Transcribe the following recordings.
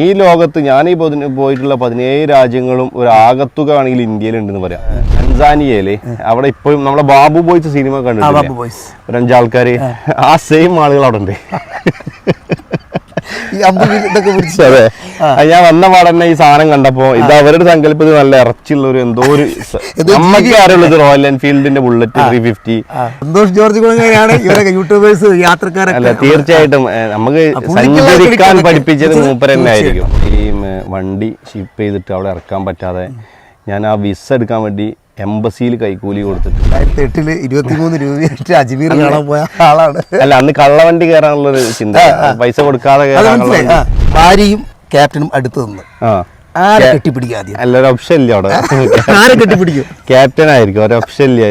ഈ ലോകത്ത് ഞാൻ ഈ പോയിട്ടുള്ള 17 രാജ്യങ്ങളും ഒരു ആകത്തുക ആണെങ്കിൽ ഇന്ത്യയിലുണ്ടെന്ന് പറയാം. തൻസാനിയയില് അവിടെ ഇപ്പോഴും നമ്മളെ ബാബു ബോയ്സ് സിനിമ കണ്ടിട്ടില്ലേ, ഒരു 5 ആൾക്കാര്, ആ സെയിം ആളുകൾ അവിടെ ഉണ്ട്. അതെ, ഞാൻ വന്ന പാടന്നെ ഈ സാധനം കണ്ടപ്പോ ഇത് അവരുടെ സങ്കല്പത്തിൽ നല്ല ഇറച്ചിയുള്ള ഒരു എന്തോ ഒരു നമ്മക്ക് അറിയുള്ളത് റോയൽ എൻഫീൽഡിന്റെ ബുള്ളറ്റ് 350. സന്തോഷ് ജോർജ് യൂട്യൂബേഴ്സ് യാത്രക്കാരൊക്കെ അല്ല, തീർച്ചയായിട്ടും നമുക്ക് സഞ്ചരിക്കാൻ പഠിപ്പിച്ചത് മൂപ്പർ തന്നെ ആയിരിക്കും. ഈ വണ്ടി ഷിപ്പ് ചെയ്തിട്ട് അവിടെ ഇറക്കാൻ പറ്റാതെ ഞാൻ ആ വിസ എടുക്കാൻ വേണ്ടി എംബസിയിൽ കൈക്കൂലി കൊടുത്തിട്ട് 2008 23 രൂപയായിട്ട് അജ്മീർ കാണാൻ പോയ ആളാണ്. അല്ല, അന്ന് കള്ളവണ്ടി കയറാനുള്ളൊരു ചിന്ത, പൈസ കൊടുക്കാതെ ഭാര്യയും ക്യാപ്റ്റനും അടുത്ത് നിന്ന് ആരെ കെട്ടിപ്പിടിക്കാതെ അല്ല, ഒരു ഓപ്ഷൻ ഇല്ല അവിടെ. ആരെ കെട്ടിപ്പിടിക്കും? ക്യാപ്റ്റൻ ആയിരിക്കും, ഒരു ഓപ്ഷൻ ഇല്ല.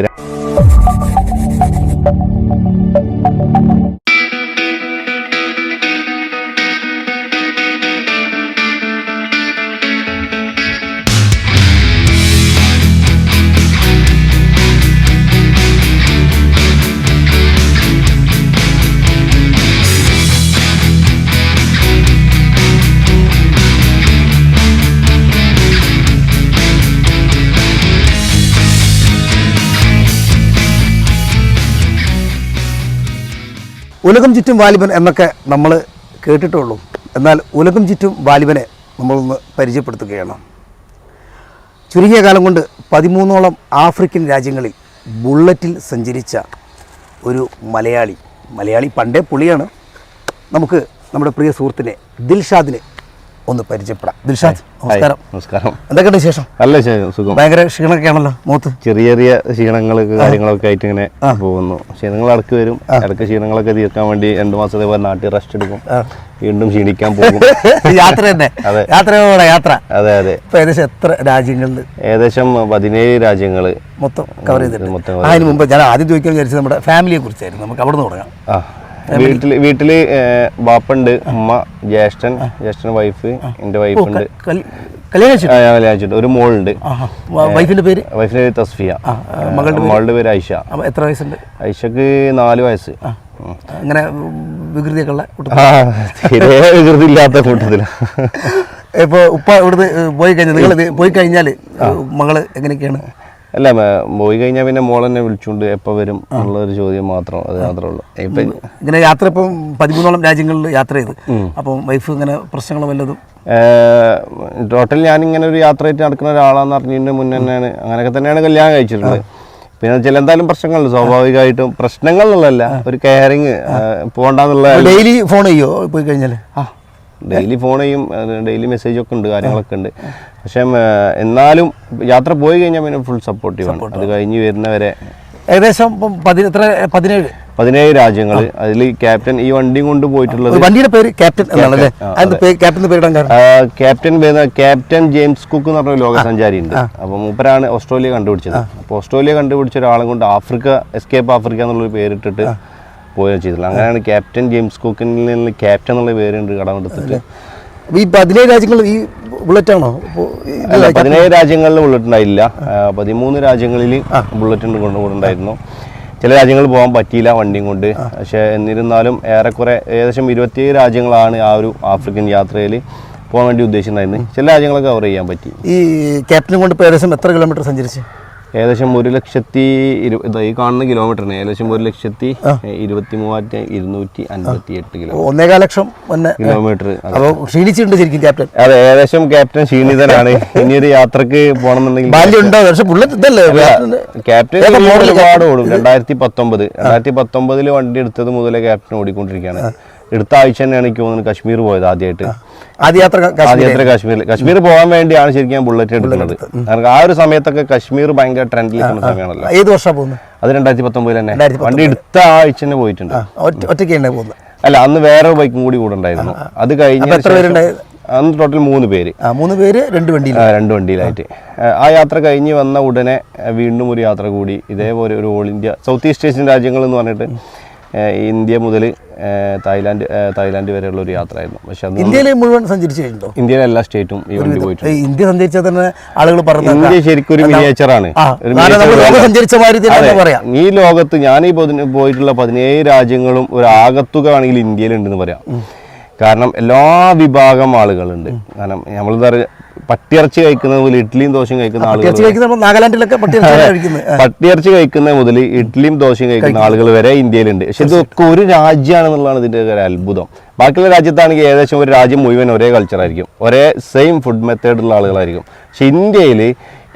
ഉലകം ചുറ്റും വാലിബൻ എന്നൊക്കെ നമ്മൾ കേട്ടിട്ടുള്ളൂ. എന്നാൽ ഉലകം ചുറ്റും വാലിബനെ നമ്മളൊന്ന് പരിചയപ്പെടുത്തുകയാണ്. ചുരുങ്ങിയ കാലം കൊണ്ട് 13ഓളം ആഫ്രിക്കൻ രാജ്യങ്ങളിൽ ബുള്ളറ്റിൽ സഞ്ചരിച്ച ഒരു മലയാളി പണ്ടേ പുളിയാണ്. നമുക്ക് നമ്മുടെ പ്രിയ സുഹൃത്തിനെ ദിൽഷാദിനെ ഒന്ന് പരിചയപ്പെടാം. ദിൽഷാദ്, നമസ്കാരം. നമസ്കാരം. എന്തൊക്കെയുണ്ട് വിശേഷം? നല്ല സുഖം. ഭയങ്കര ക്ഷീണമൊക്കെ ആണല്ലോ മുഖത്ത്? ചെറിയ ചെറിയ ക്ഷീണങ്ങളൊക്കെ കാര്യങ്ങളൊക്കെ ആയിട്ട് ഇങ്ങനെ പോകുന്നു. ക്ഷീണങ്ങൾ ഇടയ്ക്ക് വരും. ഇടയ്ക്ക് ക്ഷീണങ്ങളൊക്കെ തീർക്കാൻ വേണ്ടി 2 മാസത്തെ നാട്ടിൽ റെസ്റ്റ് എടുക്കും, വീണ്ടും ക്ഷീണിക്കാൻ പോകും. യാത്ര തന്നെ, യാത്ര. അതെ അതെ. ഇപ്പൊ ഏകദേശം എത്ര രാജ്യങ്ങളിൽ? ഏകദേശം 17 രാജ്യങ്ങള് മൊത്തം കവർ ചെയ്തിട്ടുണ്ട്. അതിന് മുമ്പ് ഞാൻ ആദ്യം ചോദിക്കാൻ വിചാരിച്ചത് നമ്മുടെ ഫാമിലിയെ കുറിച്ചായിരുന്നു. നമുക്ക് അവിടെ നിന്ന് തുടങ്ങാം. വീട്ടില് ബാപ്പുണ്ട്, ഉമ്മ, ജ്യേഷ്ഠൻ, വൈഫ്, എന്റെ വൈഫുണ്ട്. കല്യാണിച്ചിട്ട് ഒരു മോളുണ്ട്. വൈഫിന്റെ പേര് തസ്ഫിയ. മകളുടെ പേര് ഐഷ. എത്ര വയസ്സുണ്ട്? ഐഷക്ക് 4 വയസ്സ്. അങ്ങനെ വികൃതിയൊക്കെ ഉള്ള തീരെ വികൃതി ഇല്ലാത്ത കൂട്ടത്തില്. ഇപ്പൊ ഉപ്പ ഇവിടുന്ന് പോയി കഴിഞ്ഞാല് മകള് എങ്ങനെയൊക്കെയാണ്? അല്ല, പോയി കഴിഞ്ഞാൽ പിന്നെ മോളെന്നെ വിളിച്ചുകൊണ്ട് എപ്പോൾ വരും എന്നുള്ളൊരു ചോദ്യം മാത്രം, അത് മാത്രമേ ഉള്ളൂ. ഇപ്പം ഇങ്ങനെ യാത്ര ഇപ്പം 13ഓളം രാജ്യങ്ങളിൽ യാത്ര ചെയ്തു. അപ്പം വൈഫ് ഇങ്ങനെ പ്രശ്നങ്ങൾ വല്ലതും? ടോട്ടൽ ഞാനിങ്ങനെ ഒരു യാത്രയായിട്ട് നടക്കുന്ന ഒരാളാന്ന് അറിഞ്ഞതിൻ്റെ മുന്നേ തന്നെയാണ് അങ്ങനെയൊക്കെ തന്നെയാണ് കല്യാണം കഴിച്ചിട്ടുള്ളത്. പിന്നെ ചില എന്തായാലും പ്രശ്നങ്ങളുണ്ട്, സ്വാഭാവികമായിട്ടും. പ്രശ്നങ്ങളുള്ളതല്ല, ഒരു കെയറിങ് പോകണ്ടെന്നുള്ള. ഡെയിലി ഫോൺ ചെയ്യോ പോയി കഴിഞ്ഞാൽ? ഡെയിലി ഫോൺ ചെയ്യും, ഡെയിലി മെസ്സേജൊക്കെ ഉണ്ട്, കാര്യങ്ങളൊക്കെ ഉണ്ട്. പക്ഷെ എന്നാലും യാത്ര പോയി കഴിഞ്ഞാൽ പിന്നെ ഫുൾ സപ്പോർട്ടീവാണ്. അത് കഴിഞ്ഞ് വരുന്നവരെ ഏകദേശം 17 രാജ്യങ്ങൾ. അതിൽ ക്യാപ്റ്റൻ ഈ വണ്ടിയും കൊണ്ട് പോയിട്ടുള്ളത്. വണ്ടിയുടെ പേര് ക്യാപ്റ്റൻ എന്നാണല്ലേ? ക്യാപ്റ്റൻ ജെയിംസ് കുക്ക് എന്ന് പറഞ്ഞ ലോക സഞ്ചാരി ഉണ്ട്. അപ്പൊ മൂപ്പരാണ് ഓസ്ട്രേലിയ കണ്ടുപിടിച്ചത്. അപ്പൊ ഓസ്ട്രേലിയ കണ്ടുപിടിച്ച ഒരാളെ കൊണ്ട് എസ്കേപ്പ് ആഫ്രിക്ക എന്നുള്ളൊരു പേരിട്ടിട്ട് പോയ ചെയ്തില്ല. അങ്ങനെയാണ് ക്യാപ്റ്റൻ ജെയിംസ് കുക്കിൽ നിന്ന് ക്യാപ്റ്റൻ എന്നുള്ള പേരുണ്ട് കടമെടുത്തിട്ട്. ഈ 17 രാജ്യങ്ങൾ ഈ ബുള്ളറ്റ് ആണോ? അല്ല, 17 രാജ്യങ്ങളിൽ ബുള്ളറ്റ് ഉണ്ടായില്ല. 13 രാജ്യങ്ങളിൽ ബുള്ളറ്റ് കൊണ്ടുണ്ടായിരുന്നു. ചില രാജ്യങ്ങളിൽ പോകാൻ പറ്റിയില്ല വണ്ടിയും കൊണ്ട്. പക്ഷെ എന്നിരുന്നാലും ഏറെക്കുറെ ഏകദേശം 27 രാജ്യങ്ങളാണ് ആ ഒരു ആഫ്രിക്കൻ യാത്രയിൽ പോകാൻ വേണ്ടി ഉദ്ദേശിച്ചിട്ടുണ്ടായിരുന്നു. ചില രാജ്യങ്ങളൊക്കെ കവർ ചെയ്യാൻ പറ്റി. ഈ ക്യാപ്റ്റനും കൊണ്ട് ഏകദേശം എത്ര കിലോമീറ്റർ സഞ്ചരിച്ച്? ഏകദേശം 1,20,000 ഈ കാണുന്ന കിലോമീറ്ററിന് ഏകദേശം 1,23,258 കിലോമീറ്റർ. 1.25 ലക്ഷം കിലോമീറ്റർ. ക്ഷീണിച്ചിട്ടുണ്ട് ശരിക്കും ക്യാപ്റ്റൻ? അതെ, ഏകദേശം ക്യാപ്റ്റൻ ക്ഷീണിതനാണ്. ഇനിയൊരു യാത്രക്ക് പോകണമെന്നുണ്ടെങ്കിൽ ക്യാപ്റ്റൻ ഒരുപാട് ഓടും. 2019 വണ്ടി എടുത്തത് മുതലേ ക്യാപ്റ്റൻ ഓടിക്കൊണ്ടിരിക്കുകയാണ്. എടുത്ത ആഴ്ച തന്നെയാണ് എനിക്ക് തോന്നുന്നത് കശ്മീർ പോയത് ആദ്യമായിട്ട്. ആദ്യയാത്ര കശ്മീർ പോകാൻ വേണ്ടിയാണ് ശരിക്കും ഞാൻ ബുള്ളറ്റ് എടുക്കുന്നത്. കാരണം ആ ഒരു സമയത്തൊക്കെ കശ്മീർ ഭയങ്കര ട്രെൻഡിലിരിക്കുന്ന സമയമാണല്ലോ. ഏത് വർഷം പോകുന്നത്? അത് 2019 തന്നെ. വണ്ടി എടുത്ത ആഴ്ച തന്നെ പോയിട്ടുണ്ട്. ഒറ്റയ്ക്ക് പോകുന്നത്? അല്ല, അന്ന് വേറെ ബൈക്കും കൂടി ഉണ്ടായിരുന്നു. അത് കഴിഞ്ഞ് അന്ന് ടോട്ടൽ 3 പേര്. 3 പേര് 2 വണ്ടിയിലായിട്ട്. ആ യാത്ര കഴിഞ്ഞ് വന്ന ഉടനെ വീണ്ടും ഒരു യാത്ര കൂടി. ഇതേപോലെ ഒരു all India south east Asian രാജ്യങ്ങൾ എന്ന് പറഞ്ഞിട്ട് ഇന്ത്യ മുതൽ തായ്ലാന്റ് വരെയുള്ള ഒരു യാത്രയായിരുന്നു. പക്ഷെ ഇന്ത്യയിൽ മുഴുവൻ സഞ്ചരിച്ചിട്ടുണ്ടോ? ഇന്ത്യയിലെ എല്ലാ സ്റ്റേറ്റും ഈ വണ്ടി പോയിട്ടുണ്ട്. ഇന്ത്യ സഞ്ചരിച്ചാൽ തന്നെ ആളുകൾ പറഞ്ഞു ഇന്ത്യ ശരിക്കും ഒരു മിനിയേച്ചറാണ്. ഈ ലോകത്ത് ഞാൻ ഈ പോയിട്ടുള്ള 17 രാജ്യങ്ങളും ഒരു ആകത്തുക ആണെങ്കിൽ ഇന്ത്യയിലുണ്ടെന്ന് പറയാം. കാരണം എല്ലാ വിഭാഗം ആളുകളുണ്ട്. കാരണം നമ്മളെന്താ പറയുക, പട്ടിയിറച്ചി കഴിക്കുന്നത് മുതൽ ഇഡ്ഡലിയും ദോശയും കഴിക്കുന്ന ആളുകൾ, നാഗാലാൻഡിലൊക്കെ പട്ടിയിറച്ചി കഴിക്കുന്നത് മുതൽ ഇഡ്ഡലിയും ദോശയും കഴിക്കുന്ന ആളുകൾ വരെ ഇന്ത്യയിലുണ്ട്. പക്ഷെ ഇതൊക്കെ ഒരു രാജ്യമാണെന്നുള്ളതാണ് ഇതിൻ്റെ ഒരു അത്ഭുതം. ബാക്കിയുള്ള രാജ്യത്താണെങ്കിൽ ഏകദേശം ഒരു രാജ്യം മുഴുവൻ ഒരേ കൾച്ചറായിരിക്കും, ഒരേ സെയിം ഫുഡ് മെത്തേഡുള്ള ആളുകളായിരിക്കും. പക്ഷെ ഇന്ത്യയിൽ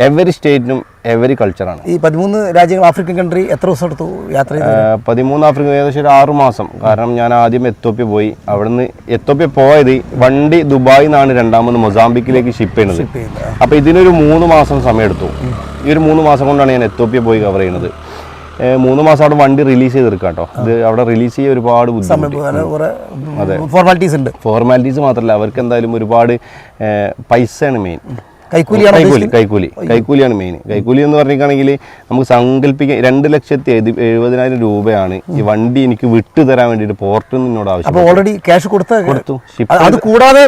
എവരി സ്റ്റേറ്റിനും എവരി കൾച്ചറാണ്. ഈ 13 രാജ്യങ്ങൾ, ആഫ്രിക്കൻ കൺട്രി എത്ര ദിവസം എടുത്തു യാത്ര? 13 ആഫ്രിക്ക ഏകദേശം ഒരു 6 മാസം. കാരണം ഞാൻ ആദ്യം എത്യോപ്യ പോയി. അവിടുന്ന് എത്യോപ്യ പോയത് വണ്ടി ദുബായിൽ നിന്നാണ് രണ്ടാമത് മൊസാംബിക്കിലേക്ക് ഷിപ്പ് ചെയ്യുന്നത്. അപ്പോൾ ഇതിനൊരു 3 മാസം സമയമെടുത്തു. ഈ ഒരു 3 മാസം കൊണ്ടാണ് ഞാൻ എത്യോപ്യ പോയി കവർ ചെയ്യുന്നത്. 3 മാസം അവിടെ വണ്ടി റിലീസ് ചെയ്തെടുക്കാം കേട്ടോ. ഇത് അവിടെ റിലീസ് ചെയ്യാൻ ഒരുപാട് അതെ ഫോർമാലിറ്റീസ് ഉണ്ട്. ഫോർമാലിറ്റീസ് മാത്രമല്ല, അവർക്ക് എന്തായാലും ഒരുപാട് പൈസയാണ് മെയിൻ. കൈക്കൂലിയാണ് മെയിൻ. കൈക്കൂലി എന്ന് പറഞ്ഞിട്ടാണെങ്കിൽ നമുക്ക് സങ്കല്പിക്കാൻ 2,70,000 രൂപയാണ് ഈ വണ്ടി എനിക്ക് വിട്ടു തരാൻ വേണ്ടിയിട്ട് പോർട്ടിൽ നിന്നോട് ആവശ്യം. ഓൾറെഡി ക്യാഷ് കൊടുത്തു. അത് കൂടാതെ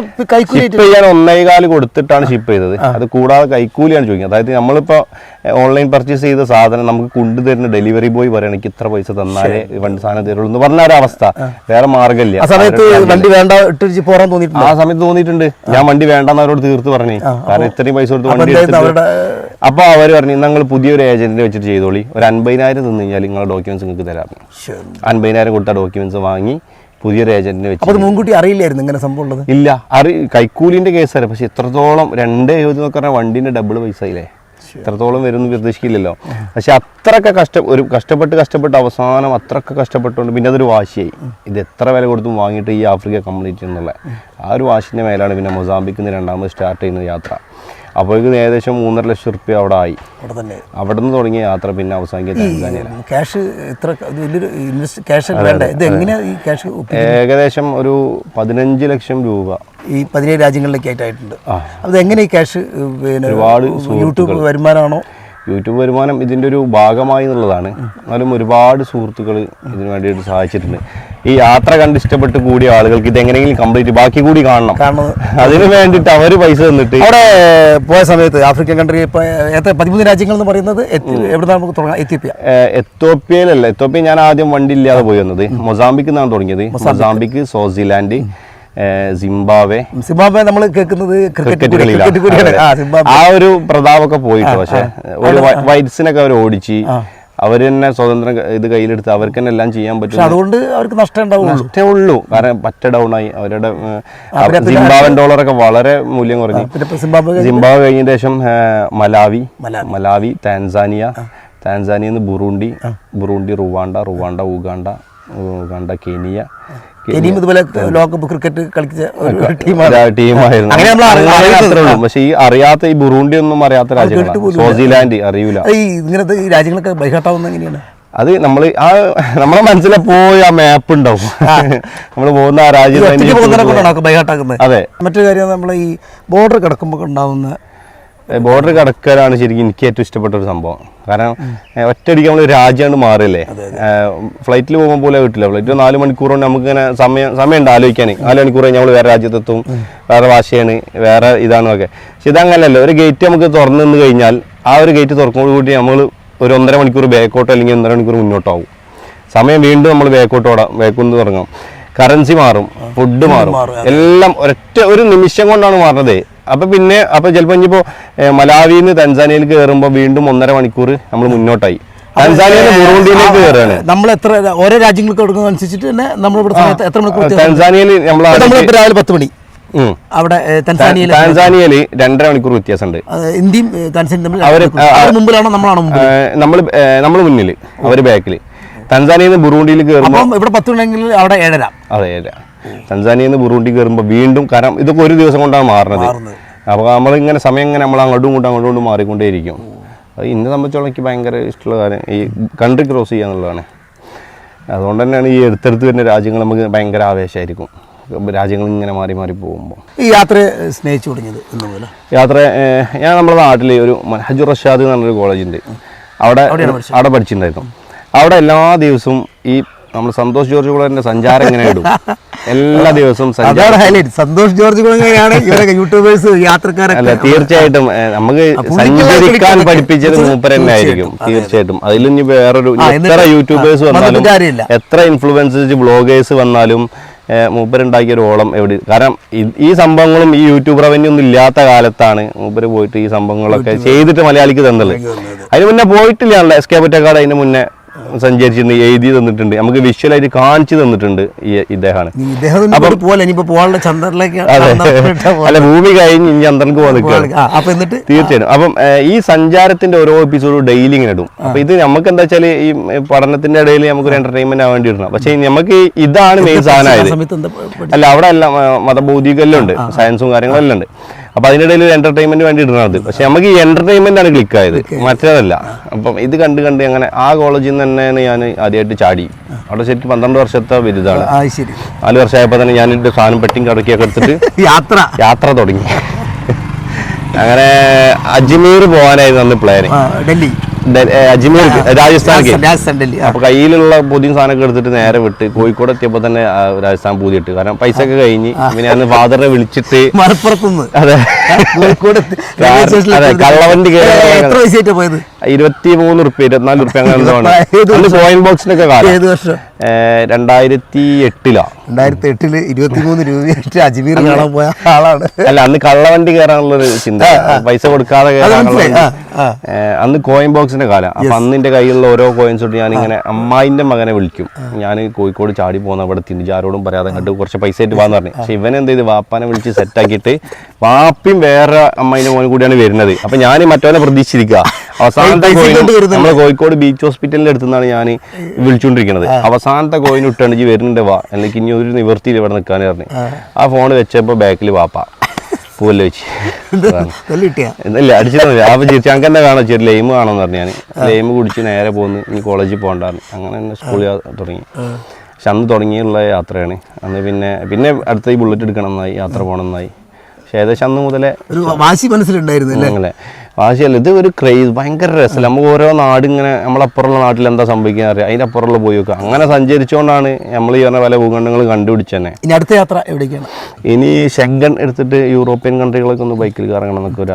ഷിപ്പ് ചെയ്യാൻ 1.25 കൊടുത്തിട്ടാണ് ഷിപ്പ് ചെയ്തത്. അത് കൂടാതെ കൈക്കൂലിയാണ് ചോദിക്കുന്നത്. അതായത് നമ്മളിപ്പോൾ ഓൺലൈൻ പർച്ചേസ് ചെയ്ത സാധനം നമുക്ക് കൊണ്ടുതരുന്ന ഡെലിവറി ബോയ് പറയണം എനിക്ക് ഇത്ര പൈസ തന്നാലേ വണ്ടി സാധനം തരുള്ളൂ എന്ന് പറഞ്ഞ ഒരവസ്ഥ. വേറെ മാർഗ്ഗമില്ല. ആ സമയത്ത് വണ്ടി വേണ്ട പോരാൻ തോന്നിയിട്ടുണ്ട്. ആ സമയത്ത് തോന്നിയിട്ടുണ്ട്. ഞാൻ വണ്ടി വേണ്ടെന്ന് അവരോട് തീർത്ത് പറഞ്ഞു. കാരണം ഇത്രയും പൈസ കൊടുത്ത് വണ്ടി എടുത്തിട്ട്. അപ്പൊ അവർ പറഞ്ഞു നിങ്ങൾ പുതിയൊരു ഏജന്റിനെ വെച്ചിട്ട് ചെയ്തോളി, ഒരു 50,000 തന്നു കഴിഞ്ഞാൽ നിങ്ങളുടെ ഡോക്യുമെന്റ്സ് നിങ്ങൾക്ക് തരാം. 50,000 കൊടുത്ത ഡോക്യുമെന്റ്സ് വാങ്ങി പുതിയൊരു ഏജന്റിനെ വെച്ച്. അപ്പോൾ മുൻകൂട്ടി അറിയില്ലായിരുന്നു ഇങ്ങനെ സംഭവം ഉള്ളത്? ഇല്ല, കൈക്കൂലിന്റെ കേസല്ലേ. പക്ഷെ ഇത്രത്തോളം 2.70 എന്നൊക്കെ പറഞ്ഞാൽ വണ്ടിന്റെ ഡബിൾ പൈസ ഇല്ലേ, ഇത്രത്തോളം വരുമെന്ന് പ്രതീക്ഷിക്കില്ലല്ലോ. പക്ഷെ അത്രയൊക്കെ കഷ്ടപ്പെട്ട് അവസാനം അത്രയൊക്കെ കഷ്ടപ്പെട്ടുകൊണ്ട് പിന്നെ അതൊരു വാശിയായി. ഇത് എത്ര വില കൊടുത്തും വാങ്ങിയിട്ട് ഈ ആഫ്രിക്ക കംപ്ലീറ്റ് എന്നുള്ള ആ ഒരു വാശിൻ്റെ മേലാണ് പിന്നെ മൊസാംബിക്കിൽ നിന്ന് രണ്ടാമത് സ്റ്റാർട്ട് ചെയ്യുന്ന യാത്ര. അപ്പോഴേക്കും ഏകദേശം 3.5 ലക്ഷം റുപ്യ അവിടെ ആയി. അവിടെ നിന്ന് തുടങ്ങിയ യാത്ര പിന്നെ അവസാനിക്കുക ക്യാഷ് ഇത്ര വലിയൊരു ക്യാഷ് ഈ ക്യാഷ് ഏകദേശം ഒരു 15 ലക്ഷം രൂപ ഈ 17 രാജ്യങ്ങളിലേക്ക് ആയിട്ടുണ്ട്. അത് എങ്ങനെ ഈ ക്യാഷ് പിന്നെ ഒരുപാട് യൂട്യൂബ് വരുമാനമാണോ? യൂട്യൂബ് വരുമാനം ഇതിൻ്റെ ഒരു ഭാഗമായി എന്നുള്ളതാണ്. എന്നാലും ഒരുപാട് സുഹൃത്തുക്കൾ ഇതിനു വേണ്ടിയിട്ട് സഹായിച്ചിട്ടുണ്ട്. ഈ യാത്ര കണ്ട് ഇഷ്ടപ്പെട്ട് കൂടിയ ആളുകൾക്ക് ഇതെങ്ങനെയെങ്കിലും കംപ്ലീറ്റ് ബാക്കി കൂടി കാണണം. അതിന് വേണ്ടിയിട്ട് അവർ പൈസ തന്നിട്ട് അവിടെ പോയ സമയത്ത് ആഫ്രിക്കൻ കൺട്രി 13 രാജ്യങ്ങൾ എന്ന് പറയുന്നത് എവിടെ നമുക്ക് തുടങ്ങാം? എത്യോപ്യയിലല്ല. എത്യോപ്യ ഞാൻ ആദ്യം വണ്ടി ഇല്ലാതെ പോയി വന്നത്. മൊസാംബിക്കിൽ നിന്നാണ് തുടങ്ങിയത്. മൊസാംബിക്ക്, സ്വാസിലാൻഡ്, സിംബാബ്വെ നമ്മൾ കേൾക്കുന്നത് ക്രിക്കറ്റ് ആ ഒരു പ്രതാപമൊക്കെ പോയിട്ട്. പക്ഷെ ഒരു വൈറ്റ്സിനൊക്കെ അവർ ഓടിച്ച് അവർ തന്നെ സ്വതന്ത്രം ഇത് കയ്യിലെടുത്ത് അവർക്ക് തന്നെ എല്ലാം ചെയ്യാൻ പറ്റും. അതുകൊണ്ട് അവർക്ക് നഷ്ടമേ ഉള്ളൂ. കാരണം പറ്റ ഡൗൺ ആയി. അവരുടെ സിംബാബ്വൻ ഡോളറൊക്കെ വളരെ മൂല്യം കുറഞ്ഞു. സിംബാബ്വെ കഴിഞ്ഞ ശേഷം Malawi, Tanzania, ബുറൂണ്ടി, Rwanda, Uganda, Kenya. ഇതുപോലെ ലോകകപ്പ് ക്രിക്കറ്റ് കളിച്ച ടീമായിരുന്നു. പക്ഷെ ഈ അറിയാത്ത ഈ ബുറൂണ്ടി ഒന്നും അറിയാത്ത രാജ്യങ്ങളാണ്. സ്വാസിലാൻഡ് അറിയൂല. ഇങ്ങനത്തെ ഈ രാജ്യങ്ങളൊക്കെ ബൈഹാട്ടാവുന്ന എങ്ങനെയാണ്? അത് നമ്മളെ മനസ്സിലെ പോയി ആ മാപ്പ് ഉണ്ടാവും. നമ്മൾ പോകുന്ന ആ രാജ്യത്ത്. അതെ. മറ്റൊരു കാര്യം നമ്മൾ ഈ ബോർഡർ കിടക്കുമ്പോൾ ഉണ്ടാവുന്ന ബോർഡർ കടക്കലാണ് ശരിക്കും എനിക്ക് ഏറ്റവും ഇഷ്ടപ്പെട്ട ഒരു സംഭവം. കാരണം ഒറ്റയടിക്ക് നമ്മൾ രാജ്യമാണ് മാറില്ലേ. ഫ്ലൈറ്റിൽ പോകുമ്പോൾ പോലെ കിട്ടില്ല. ഫ്ലൈറ്റ് 4 മണിക്കൂർ കൊണ്ട് നമുക്ക് ഇങ്ങനെ സമയമുണ്ട് ആലോചിക്കാൻ. 4 മണിക്കൂർ നമ്മൾ വേറെ രാജ്യത്തെത്തും, വേറെ ഭാഷയാണ്, വേറെ ഇതാണെന്നൊക്കെ. പക്ഷെ ഇതങ്ങനല്ലോ. ഒരു ഗേറ്റ് നമുക്ക് തുറന്നു നിന്ന് കഴിഞ്ഞാൽ ആ ഒരു ഗേറ്റ് തുറക്കുമ്പോൾ കൂടി നമ്മൾ ഒരു 1.5 മണിക്കൂർ ബാക്കോട്ടോ അല്ലെങ്കിൽ 1.5 മണിക്കൂർ മുന്നോട്ടാവും. സമയം വീണ്ടും നമ്മൾ ബാക്കോന്ന് തുടങ്ങും. കറൻസി മാറും, ഫുഡ് മാറും, എല്ലാം ഒരു നിമിഷം കൊണ്ടാണ് മാറുന്നത്. അപ്പോൾ ചിലപ്പോൾ ഇനിയിപ്പോൾ മലാവിയിൽ നിന്ന് തൻസാനിയയിൽ കയറുമ്പോൾ വീണ്ടും 1.5 മണിക്കൂർ നമ്മൾ മുന്നോട്ടായി. തൻസാനിയയിൽ നിന്ന് ബുറൂണ്ടിയിലേക്ക് കയറുകയാണ്. നമ്മൾ എത്ര ഓരോ രാജ്യങ്ങൾക്ക് കൊടുക്കുന്ന അനുസരിച്ചിട്ട് തന്നെ നമ്മൾ എത്ര മണിക്കൂർ? തൻസാനിയയിൽ നമ്മൾ രാവിലെ 10 മണി അവിടെ താൻസാനിയയിൽ 2.5 മണിക്കൂർ വ്യത്യാസമുണ്ട്. ഇന്ത്യയും മുമ്പിലാണോ നമ്മൾ മുന്നിൽ, അവർ ബാക്കിൽ. തൻസാനിയയിൽ നിന്ന് ബുറൂണ്ടിയിൽ കയറുമ്പോൾ ഇവിടെ 10 മണിയെങ്കിൽ അവിടെ 7:30. അതെ, 7:30. തൻസാനിയയിൽ നിന്ന് ബുറൂണ്ടി കയറുമ്പോൾ വീണ്ടും കാരണം ഇതൊക്കെ ഒരു ദിവസം കൊണ്ടാണ് മാറുന്നത്. അപ്പോൾ നമ്മളിങ്ങനെ സമയം ഇങ്ങനെ നമ്മൾ അങ്ങോട്ടും ഇങ്ങോട്ടും മാറിക്കൊണ്ടേയിരിക്കും. അത് എന്നെ സംബന്ധിച്ചോളം എനിക്ക് ഭയങ്കര ഇഷ്ടമുള്ള കാര്യം ഈ കൺട്രി ക്രോസ് ചെയ്യുക എന്നുള്ളതാണ്. അതുകൊണ്ട് തന്നെയാണ് ഈ അടുത്തടുത്ത് വരുന്ന രാജ്യങ്ങൾ നമുക്ക് ഭയങ്കര ആവേശമായിരിക്കും. രാജ്യങ്ങൾ ഇങ്ങനെ മാറി പോകുമ്പോൾ. ഈ യാത്രയെ സ്നേഹിച്ചു തുടങ്ങിയത് എന്നുപോലെ ഞാൻ നമ്മുടെ നാട്ടിൽ ഒരു മനഹജുർ റഷാദ് എന്ന് പറഞ്ഞൊരു കോളേജുണ്ട്. അവിടെ പഠിച്ചിട്ടുണ്ടായിരുന്നു. അവിടെ എല്ലാ ദിവസവും ഈ നമ്മൾ സന്തോഷ് ജോർജ് കുളങ്ങരന്റെ സഞ്ചാരം എങ്ങനെ ഇടും എല്ലാ ദിവസവും. സന്തോഷ് ജോർജ് കുളങ്ങരയാണ് യൂട്യൂബേഴ്സ് യാത്രക്കാരൊക്കെ. അല്ല, തീർച്ചയായിട്ടും നമുക്ക് സഞ്ചരിക്കാൻ പഠിപ്പിച്ചത് മൂപ്പർ തന്നെ ആയിരിക്കും. തീർച്ചയായിട്ടും അതിൽ ഇനി വേറൊരു എത്ര യൂട്യൂബേഴ്സ് വന്നാലും എത്ര ഇൻഫ്ലുവൻസേഴ്സ് ബ്ലോഗേഴ്സ് വന്നാലും മൂപ്പരുണ്ടാക്കിയ ഒരു ഓളം എവിടെ, കാരണം ഈ സംഭവങ്ങളും ഈ യൂട്യൂബ് റവന്യൂ ഒന്നും ഇല്ലാത്ത കാലത്താണ് മൂപ്പര് പോയിട്ട് ഈ സംഭവങ്ങളൊക്കെ ചെയ്തിട്ട് മലയാളിക്ക് തന്നുള്ളത്. അതിന് മുന്നേ പോയിട്ടില്ല, എസ് കെ പൊറ്റക്കാട് അതിന് മുന്നേ സഞ്ചരിച്ചിട്ടുണ്ട്, എഴുതി തന്നിട്ടുണ്ട്, നമുക്ക് വിഷ്വലായിട്ട് കാണിച്ചു തന്നിട്ടുണ്ട് ഇദ്ദേഹമാണ്. അല്ല, ഭൂമി കഴിഞ്ഞ് ഇനി ചന്ദ്രനക്ക് പോകാൻ തീർച്ചയായിട്ടും. അപ്പം ഈ സഞ്ചാരത്തിന്റെ ഓരോ എപ്പിസോഡും ഡെയിലി ഇങ്ങനെ ഇടും. അപ്പൊ ഇത് നമുക്ക് എന്താ വെച്ചാൽ ഈ പഠനത്തിന്റെ ഇടയിൽ നമുക്കൊരു എന്റർടൈൻമെന്റ് ആവാൻ വേണ്ടി ഇടണം. പക്ഷെ നമുക്ക് ഇതാണ് മെയിൻ സാധനമായത്. അല്ല, അവിടെ എല്ലാം മതബൗദ്ധികെല്ലാം ഉണ്ട്, സയൻസും കാര്യങ്ങളെല്ലാം ഉണ്ട്. അപ്പൊ അതിനിടയിൽ ഒരു എന്റർടൈൻമെന്റ് വേണ്ടി ഇടുന്നത്. പക്ഷെ നമുക്ക് ഈ എന്റർടൈൻമെന്റ് ആണ് ക്ലിക്ക് ആയത്, മറ്റേതല്ല. അപ്പം ഇത് കണ്ട് അങ്ങനെ ആ കോളേജിൽ നിന്ന് തന്നെയാണ് ഞാൻ ആദ്യമായിട്ട് ചാടി. അവിടെ ശരിക്കും 12 വർഷത്തെ ബിരുദാണ്. 4 വർഷമായപ്പോൾ തന്നെ ഞാൻ എൻ്റെ സാധനം പെട്ടിങ് കടക്കിയൊക്കെ എടുത്തിട്ട് യാത്ര തുടങ്ങി. അങ്ങനെ അജ്മീർ പോകാനായിരുന്നു അന്ന് പ്ലാന്. ഡൽഹി, അജ്മീർ, രാജസ്ഥാൻ. അപ്പൊ കയ്യിലുള്ള പുതിയ സാധനമൊക്കെ എടുത്തിട്ട് നേരെ വിട്ട് കോഴിക്കോട് എത്തിയപ്പോ തന്നെ രാജസ്ഥാൻ പൂതിയിട്ട്, കാരണം പൈസ ഒക്കെ കഴിഞ്ഞ്. പിന്നെ അന്ന് ഫാദറിനെ വിളിച്ചിട്ട് അതെ കള്ളവണ്ടി പോയത് 23 റുപ്യ 24 റുപ്യ അങ്ങനെ എന്തോ ആണ്. അന്ന് കോയിൻ ബോക്സിനൊക്കെ കാലം 2008 23 രൂപയായിട്ട് അജ്മീർ കാണാൻ പോയ ആളാണ്. അല്ല, അന്ന് കള്ളവണ്ടി കയറാനുള്ളൊരു ചിന്ത, പൈസ കൊടുക്കാതെ അന്ന് കോയിൻ ബോക്സിന്റെ കാലം. അപ്പൊ അന്നിന്റെ കയ്യിലുള്ള ഓരോ കോയിൻസ് തൊട്ട് ഞാനിങ്ങനെ അമ്മായിന്റെ മകനെ വിളിക്കും. ഞാൻ കോഴിക്കോട് ചാടി പോകുന്ന അവിടെ തിരിച്ചാരോടും പറയാതെ കണ്ട് കുറച്ച് പൈസ ആയിട്ട് പോകാന്ന് പറഞ്ഞു. പക്ഷെ ഇവൻ എന്ത് ചെയ്ത് വാപ്പാനെ വിളിച്ച് സെറ്റാക്കിയിട്ട് വാപ്പിയും വേറെ അമ്മായിന്റെ മോനും കൂടിയാണ് വരുന്നത്. അപ്പൊ ഞാൻ മറ്റവനെ പ്രതീക്ഷിച്ചിരിക്കുക. അവസാനത്തെ കോയിൻ നമ്മളെ കോഴിക്കോട് ബീച്ച് ഹോസ്പിറ്റലിന്റെ അടുത്തുനിന്നാണ് ഞാൻ വിളിച്ചുകൊണ്ടിരിക്കുന്നത്. അവസാനത്തെ കോയിൻ ഇട്ടാണ് വരുന്നുണ്ട്, വാ, അല്ലെങ്കിൽ ഇനി ഒരു നിവൃത്തിയിൽ ഇവിടെ നിൽക്കാൻ പറഞ്ഞു. ആ ഫോൺ വെച്ചപ്പോ ബാക്കിൽ വാപ്പ പൂവല്ല വെച്ച് ഇല്ല അടിച്ചിട്ടൊന്നുമില്ല. അപ്പൊ ചിരിച്ചു ഞങ്ങൾക്ക് എന്താ കാണാൻ ചെറിയ ലൈമ് കാണാന്ന് പറഞ്ഞു. ഞാൻ ലൈമ് കുടിച്ച് നേരെ പോന്ന് ഇനി കോളേജിൽ പോകണ്ടായിരുന്നു. അങ്ങനെ തന്നെ സ്കൂളിൽ തുടങ്ങി. പക്ഷെ അന്ന് തുടങ്ങിയുള്ള യാത്രയാണ്. അന്ന് പിന്നെ അടുത്ത ഈ ബുള്ളറ്റ് എടുക്കണം എന്നായി, യാത്ര പോകണം എന്നായി. പക്ഷെ ഏകദേശം അന്ന് മുതലേ ഒരു വാശി മനസ്സിലുണ്ടായിരുന്നു. അങ്ങനെ വാശിയല്ല, ഇത് ഒരു ക്രേസ്, ഭയങ്കര രസം. നമുക്ക് ഓരോ നാടിങ്ങനെ നമ്മളപ്പുറമുള്ള നാട്ടിൽ എന്താ സംഭവിക്കാൻ അറിയാം, അതിൻ്റെ അപ്പുറമുള്ള പോയി വെക്കുക. അങ്ങനെ സഞ്ചരിച്ചുകൊണ്ടാണ് നമ്മൾ ഈ പറഞ്ഞ പല ഭൂഖണ്ഡങ്ങൾ കണ്ടുപിടിച്ചതന്നെ. ഇനി അടുത്ത യാത്ര എവിടേക്കാണ്? ഇനി ഷെങ്കൻ എടുത്തിട്ട് യൂറോപ്യൻ കൺട്രികളൊക്കെ ഒന്ന് ബൈക്കിൽ കറങ്ങണം എന്നൊക്കെ ഒരു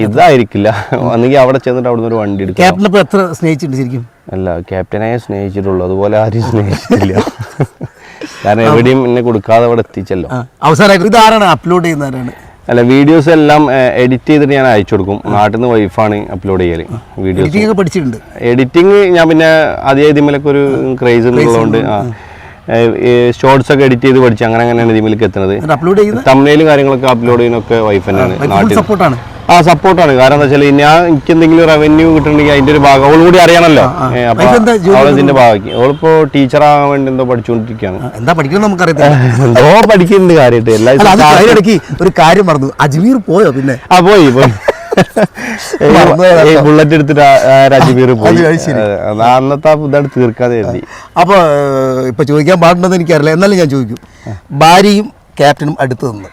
ഇതായിരിക്കില്ല. ഒന്നെങ്കിൽ അവിടെ ചെന്നിട്ട് അവിടെ നിന്ന് ഒരു വണ്ടി എടുക്കും. എത്ര സ്നേഹിച്ചിട്ടുണ്ട് ശരിക്കും? അല്ല, ക്യാപ്റ്റനായേ സ്നേഹിച്ചിട്ടുള്ളൂ, അതുപോലെ ആരും സ്നേഹിച്ചിട്ടില്ല. കാരണം എവിടെയും എന്നെ കൊടുക്കാതെ അവിടെ എത്തിച്ചല്ലോ. അവസാനമായിട്ട് ഇതാരാണ് അപ്ലോഡ് ചെയ്യുന്നവരാണ്? അല്ല, വീഡിയോസ് എല്ലാം എഡിറ്റ് ചെയ്തിട്ട് ഞാൻ അയച്ചു കൊടുക്കും. നാട്ടിൽ നിന്ന് വൈഫാണ് അപ്ലോഡ് ചെയ്യല്. വീഡിയോസ് പഠിച്ചിട്ടുണ്ട്. എഡിറ്റിംഗ് ഞാൻ പിന്നെ ആദ്യം ഇതിമേലൊക്കെ ഒരു ക്രേസ് ഉള്ളതുകൊണ്ട് ഷോർട്സ് ഒക്കെ എഡിറ്റ് ചെയ്ത് പഠിച്ചു. അങ്ങനെയാണ് ഇതിമേലേക്ക് എത്തുന്നത്. തംബ്നെയിലും കാര്യങ്ങളൊക്കെ അപ്ലോഡ് ചെയ്യുന്നൊക്കെ വൈഫ് തന്നെയാണ്. നാട്ടിൽ സപ്പോർട്ടാണ്. കാരണം എന്താ വെച്ചാൽ എനിക്ക് എന്തെങ്കിലും റവന്യൂ കിട്ടണമെങ്കിൽ അതിന്റെ ഒരു ഭാഗം അവൾ കൂടി അറിയണമല്ലോ. അപ്പൊ അവൾ ഇതിന്റെ ഭാഗമാക്കി. അവളിപ്പോ ടീച്ചറാകാൻ വേണ്ടി എന്തോ പഠിച്ചുകൊണ്ടിരിക്കുകയാണ്. എന്താ പഠിക്കണം നമുക്കറിയാം. എന്തോ പഠിക്കുന്നുണ്ട് കാര്യമായിട്ട്. ഒരു കാര്യം പറഞ്ഞു, അജ്മീർ പോയോ? പിന്നെ പോയി ബുള്ളറ്റ് എടുത്തിട്ട് അജ്മീർ പോയി. അന്നത്തെ ഇതാണ് തീർക്കാതെ എഴുതി. അപ്പൊ ഇപ്പൊ ചോദിക്കാൻ പാടുണ്ടെന്ന് എനിക്കറിയില്ല, എന്നാലും ഞാൻ ചോദിക്കും. ഭാര്യയും ക്യാപ്റ്റനും അടുത്ത് നിന്ന്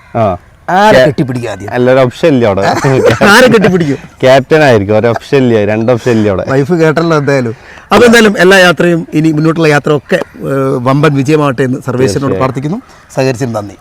ആരെ കെട്ടിപ്പിടിക്കും? അല്ല, ഒരു ഓപ്ഷൻ ഇല്ല അവിടെ. ആരെ കെട്ടിപ്പിടിക്കും? ക്യാപ്റ്റൻ ആയിരിക്കും. ഒരു ഓപ്ഷൻ ഇല്ല, 2 ഓപ്ഷൻ ഇല്ല അവിടെ. വൈഫ് കേട്ടല്ലോ എന്തായാലും. അപ്പോൾ എന്തായാലും എല്ലാ യാത്രയും ഇനി മുന്നോട്ടുള്ള യാത്ര ഒക്കെ വമ്പൻ വിജയമാകട്ടെ എന്ന് സർവേശ്വരനോട് പ്രാർത്ഥിക്കുന്നു. സഹകരിച്ചതിന് നന്ദി.